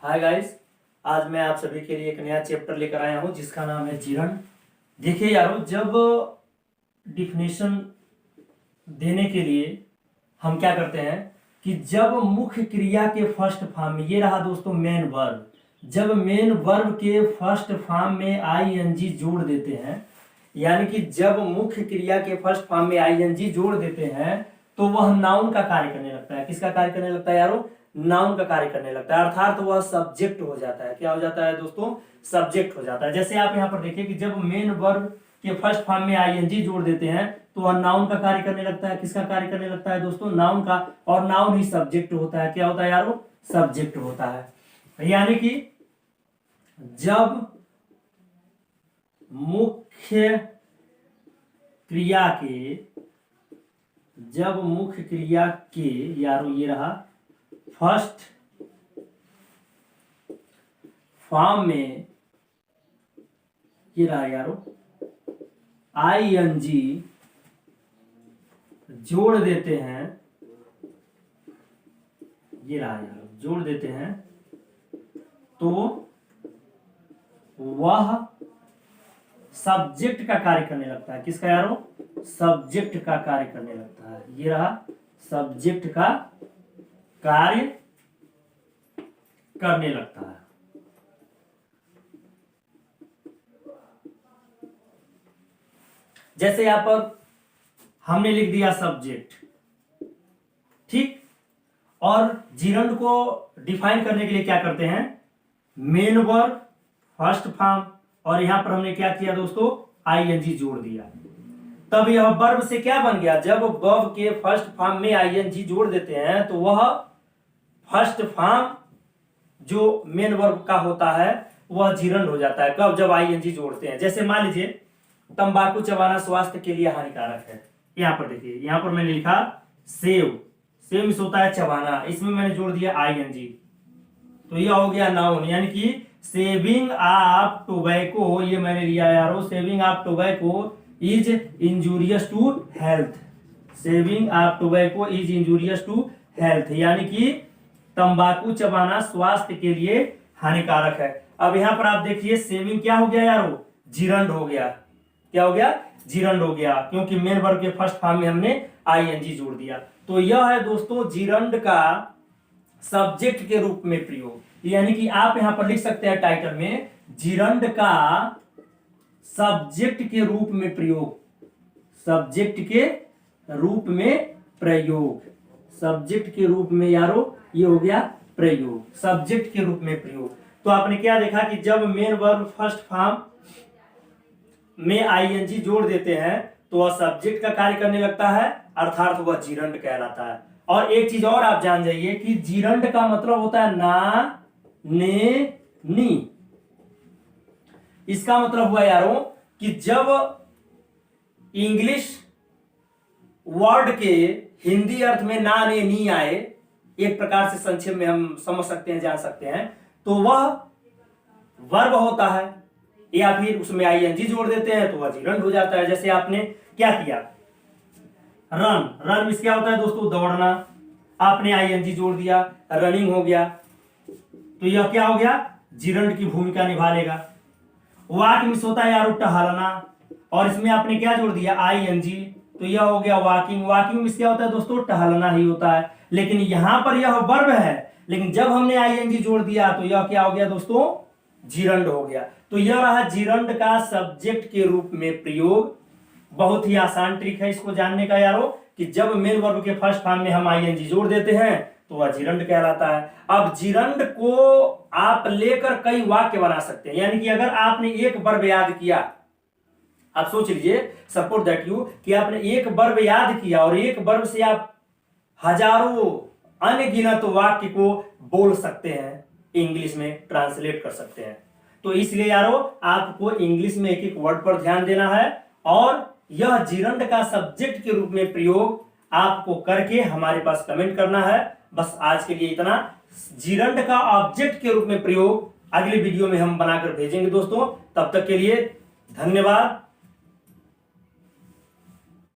Hi guys, आज मैं आप सभी के लिए एक नया चैप्टर लेकर आया हूं जिसका नाम है जीरण। देखिए यारों, जब डिफिनेशन देने के लिए हम क्या करते हैं कि जब मुख्य क्रिया के फर्स्ट फॉर्म में, ये रहा दोस्तों मेन वर्ब, जब मेन वर्ब के फर्स्ट फॉर्म में आईएनजी जोड़ देते हैं, यानी कि जब मुख्य क्रिया के फर्स्ट फॉर्म में आईएनजी जोड़ देते हैं तो वह नाउन का कार्य करने लगता है। किसका कार्य करने लगता है यारों? नाउन का कार्य करने लगता है, अर्थात वह सब्जेक्ट हो जाता है। क्या हो जाता है दोस्तों? सब्जेक्ट हो जाता है। जैसे आप यहाँ पर देखिए कि जब मेन वर्ब के फर्स्ट फॉर्म में आईएनजी जोड़ देते हैं तो वह नाउन का कार्य करने लगता है। किसका कार्य करने लगता है दोस्तों? नाउन का। और नाउन ही सब्जेक्ट होता है। क्या होता है यारों? सब्जेक्ट होता है। यानी कि जब मुख्य क्रिया के यारों, ये रहा फर्स्ट फॉर्म में, ये रहा यारों आईएनजी जोड़ देते हैं, ये रहा यारों जोड़ देते हैं, तो वह सब्जेक्ट का कार्य करने लगता है। किसका यारों? सब्जेक्ट का कार्य करने लगता है। ये रहा सब्जेक्ट का कार्य करने लगता है। जैसे यहां पर हमने लिख दिया सब्जेक्ट, ठीक। और जीरंड को डिफाइन करने के लिए क्या करते हैं? मेन वर्ब फर्स्ट फॉर्म, और यहां पर हमने क्या किया दोस्तों? आईएनजी जोड़ दिया। तब यह वर्ब से क्या बन गया? जब वर्ब के फर्स्ट फॉर्म में आईएनजी जोड़ देते हैं तो वह फर्स्ट फॉर्म जो मेन वर्ब का होता है वह जीरंड हो जाता है। कब? जब आईएनजी जोड़ते हैं। जैसे मान लीजिए तंबाकू चबाना स्वास्थ्य के लिए हानिकारक है। यहां पर देखिए, यहां पर मैंने लिखा सेव, सेव मिस होता है चबाना, इसमें मैंने जोड़ दिया आईएनजी, तो यह हो गया नाउन। यानी कि सेविंग ऑफ टोबैको, ये मैंने लिया यारो, saving of tobacco is injurious to health. Saving of tobacco is injurious to health, यानी कि तंबाकू चबाना स्वास्थ्य के लिए हानिकारक है। अब यहां पर आप देखिए सेविंग क्या हो गया यारो? जीरंड हो गया। क्या हो गया? जीरंड हो गया, क्योंकि मेन वर्ब के फर्स्ट फॉर्म में हमने आईएनजी जोड़ दिया। तो यह है दोस्तों जीरंड का सब्जेक्ट के रूप में प्रयोग। यानी कि आप यहां पर लिख सकते हैं टाइटल में, जीरंड का सब्जेक्ट के रूप में प्रयोग। सब्जेक्ट के रूप में प्रयोग, सब्जेक्ट के रूप में यारो ये हो गया प्रयोग, सब्जेक्ट के रूप में प्रयोग। तो आपने क्या देखा कि जब मेन वर्ब फर्स्ट फॉर्म में आईएनजी जोड़ देते हैं तो वह सब्जेक्ट का कार्य करने लगता है, अर्थात वह जीरंड कहलाता है। और एक चीज और आप जान जाइए कि जीरंड का मतलब होता है ना, ने, नी। इसका मतलब हुआ यारों कि जब इंग्लिश वर्ड के हिंदी अर्थ में ना, ने, नी आए, एक प्रकार से संक्षेप में हम समझ सकते हैं, जान सकते हैं, तो वह वर्ब होता है, या फिर उसमें आईएनजी जोड़ देते हैं तो वह जीरंड हो जाता है। जैसे आपने क्या किया, रन, रन मिस क्या होता है दोस्तों? दौड़ना। आपने आईएनजी जोड़ दिया, रनिंग हो गया, तो यह क्या हो गया? जीरंड की भूमिका निभा लेगा। वॉक मिस होता है यार टहलना, और इसमें आपने क्या जोड़ दिया? आईएनजी, तो यह हो गया वॉकिंग। वॉकिंग मिस क्या होता है दोस्तों? टहलना ही होता है। लेकिन यहां पर यह वर्ब है, लेकिन जब हमने आईएनजी जोड़ दिया तो यह क्या हो गया दोस्तों? जीरंड हो गया। तो यह रहा जीरंड का सब्जेक्ट के रूप में प्रयोग। बहुत ही आसान ट्रिक है इसको जानने का यारो, कि जब मेन वर्ब के फर्स्ट फॉर्म में हम आईएनजी जोड़ देते हैं तो वह जीरंड कहलाता है। अब जीरंड को आप लेकर कई वाक्य बना सकते हैं। यानी कि अगर आपने एक वर्ब याद किया, आप सोच लीजिए, सपोज दैट यू, कि आपने एक वर्ब याद किया और एक वर्ब से आप हजारों अनगिनत वाक्य को बोल सकते हैं, इंग्लिश में ट्रांसलेट कर सकते हैं। तो इसलिए यारो आपको इंग्लिश में एक एक वर्ड पर ध्यान देना है, और यह जीरंड का सब्जेक्ट के रूप में प्रयोग आपको करके हमारे पास कमेंट करना है। बस आज के लिए इतना। जीरंड का ऑब्जेक्ट के रूप में प्रयोग अगले वीडियो में हम बनाकर भेजेंगे दोस्तों। तब तक के लिए धन्यवाद।